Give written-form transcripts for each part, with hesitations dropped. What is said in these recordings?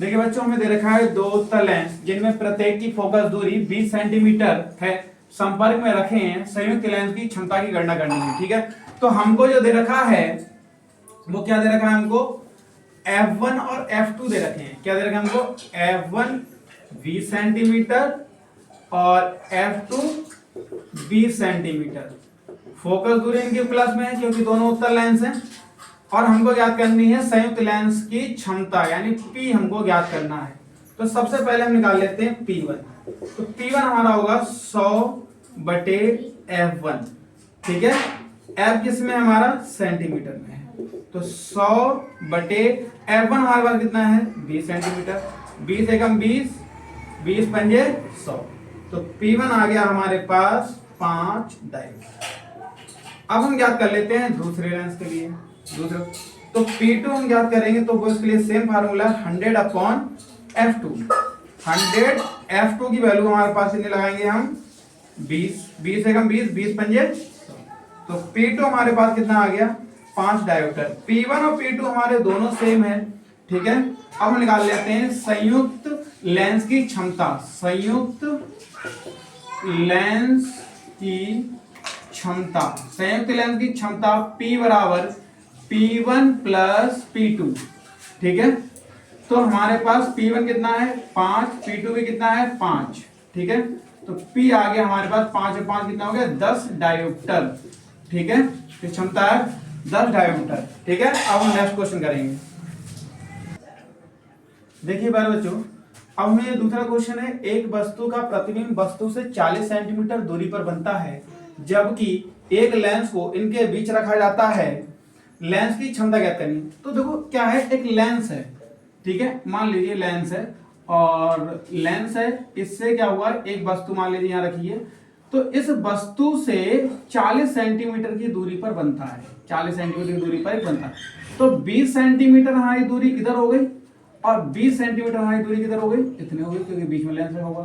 देखिए बच्चों, हमें दे रखा है दो उत्तल लेंस जिनमें प्रत्येक की फोकस दूरी 20 सेंटीमीटर है, संपर्क में रखे हैं, संयुक्त लेंस की क्षमता की गणना करनी है। ठीक है, तो हमको जो दे रखा है वो क्या दे रखा है, हमको F1 और F2 दे रखे हैं। क्या दे रखा है हमको? F1 20 सेंटीमीटर और F2 20 सेंटीमीटर। फोकस दूरी इनकी प्लस में है क्योंकि दोनों उत्तल लेंस हैं, और हमको ज्ञात करनी है संयुक्त लेंस की क्षमता यानी P हमको ज्ञात करना है। तो सबसे पहले हम निकाल लेते हैं P1। तो P1 हमारा होगा 100/F1। ठीक है, F किसमें हमारा सेंटीमीटर में है, तो 100/F1 हमारे पास कितना है 20 सेंटीमीटर। 20 एकम 20, 20 पंजे 100। तो P1 आ गया हमारे पास 5 डायोड। अब हम ज्ञात कर लेते हैं दूसरे लेंस के लिए। दूसरा तो P2 हम ज्ञात करेंगे तो वो इसके लिए सेम फार्मूला 100/F2। 100 F2 की वैल्यू हमारे पास इतने लगाएंगे हम 20, 20 एकम 20, 20 पंजे 100। तो P2 हमारे पास कितना आ गया 5 डायोप्टर। P1 और P2 हमारे दोनों सेम है। ठीक है, अब हम निकाल लेते हैं संयुक्त लेंस की क्षमता। संयुक्त लेंस की क्षमता, संयुक्त लेंस की क्षमता P बराबर P1 प्लस P2। ठीक है, तो हमारे पास P1 कितना है 5, P2 भी कितना है 5। ठीक है, तो P आ गया हमारे पास 5 और 5 कितना हो गया 10 डायोप्टर। ठीक है, तो क्षमता है 10 डायोप्टर। ठीक है, अब हम नेक्स्ट क्वेश्चन करेंगे। देखिए बार बच्चों, अब हमें ये दूसरा क्वेश्चन है, एक वस्तु का प्रतिबिंब वस्तु से 40 सेंटीमीटर दूरी पर बनता है, जबकि एक लेंस को इनके बीच रखा जाता है। लेंस की क्षमता ज्ञात करनी। तो देखो क्या है, एक लेंस है। ठीक है, मान लीजिए लेंस है, और लेंस है, इससे क्या हुआ एक वस्तु मान लीजिए यहाँ रखी है, तो इस वस्तु से 40 सेंटीमीटर की दूरी पर बनता है। 40 सेंटीमीटर की दूरी पर एक बनता है, तो 20 सेंटीमीटर हमारी दूरी इधर हो गई और 20 सेंटीमीटर हमारी दूरी किधर हो गई, इतने हो गई क्योंकि बीच में लेंस होगा।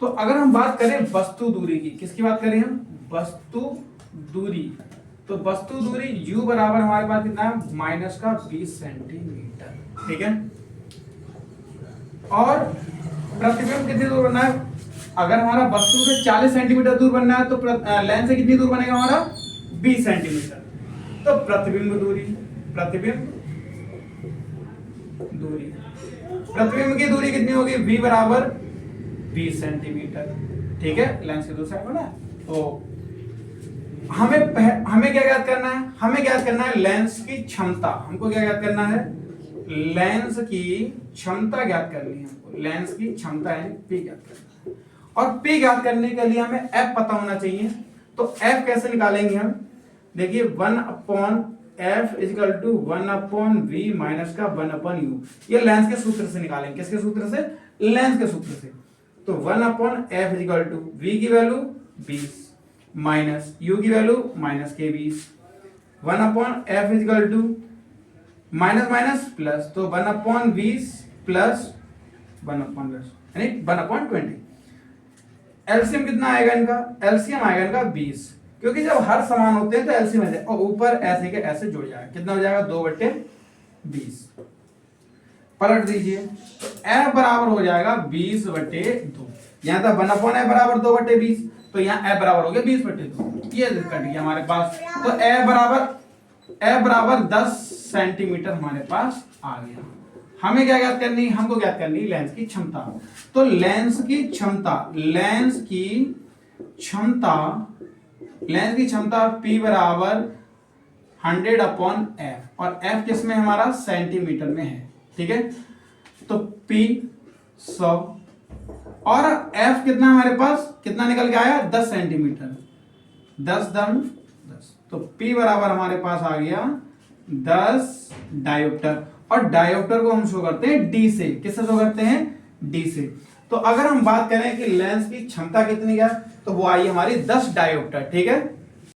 तो अगर हम बात करें वस्तु दूरी की, किसकी बात करें हम, वस्तु दूरी, तो वस्तु दूरी u बराबर हमारे पास कितना है -20 सेंटीमीटर। ठीक है, और प्रतिबिंब कितनी दूर बनना है, अगर हमारा वस्तु से 40 सेंटीमीटर दूर बनना है तो लेंस से कितनी दूर बनेगा हमारा 20 सेंटीमीटर। तो प्रतिबिंब दूरी, प्रतिबिंब दूरी, प्रतिबिंब की दूरी कितनी होगी v बराबर 20 सेंटीमीटर। ठीक है, लेंस के दूसरी साइड बना। तो हमें क्या ज्ञात करना है, हमें ज्ञात करना है लेंस की क्षमता। हमको क्या ज्ञात करना है, लेंस की क्षमता ज्ञात करनी है हमको। लेंस की क्षमता यानी P ज्ञात करना है, और P ज्ञात करने के लिए हमें F पता होना चाहिए। तो F कैसे निकालेंगे हम, देखिए 1/F = 1/V माइनस का 1/U। ये लेंस के सूत्र से निकालेंगे। किसके सूत्र से, लेंस के सूत्र से। तो 1/F = V की वैल्यू 20 माइनस U की value -20। 1/F = minus minus plus, तो 1/20 प्लस 1/10 यानी 1/20। एलसीएम कितना आएगा इनका, एलसीएम आएगा इनका 20, क्योंकि जब हर समान होते हैं तो एलसीएम आ जाए और ऊपर ऐसे के ऐसे जुड़ जाएगा। कितना हो जाएगा 2/20। पलट दीजिए, तो F बराबर हो जाएगा 20/2। यहाँ था 1/F बराबर 2/20, तो यहाँ F बराबर हो गया 20/2। ये कट गया हमारे पास। तो F बराबर 10 सेंटीमीटर हमारे पास आ गया। हमें क्या ज्ञात करनी, हमको ज्ञात करनी लेंस की क्षमता। तो लेंस की क्षमता, लेंस की क्षमता, लेंस की क्षमता P बराबर 100/F, और F किसमें हमारा सेंटीमीटर में है। ठीक है, तो P 100 और F कितना हमारे पास, कितना निकल के आया 10 सेंटीमीटर, 10 तो P बराबर हमारे पास आ गया 10 डायोप्टर। और डायोप्टर को हम शो करते हैं D से। किससे शो करते हैं, D से। तो अगर हम बात करें कि लेंस की क्षमता कितनी है, तो वो आई हमारी 10 डायोप्टर। ठीक है,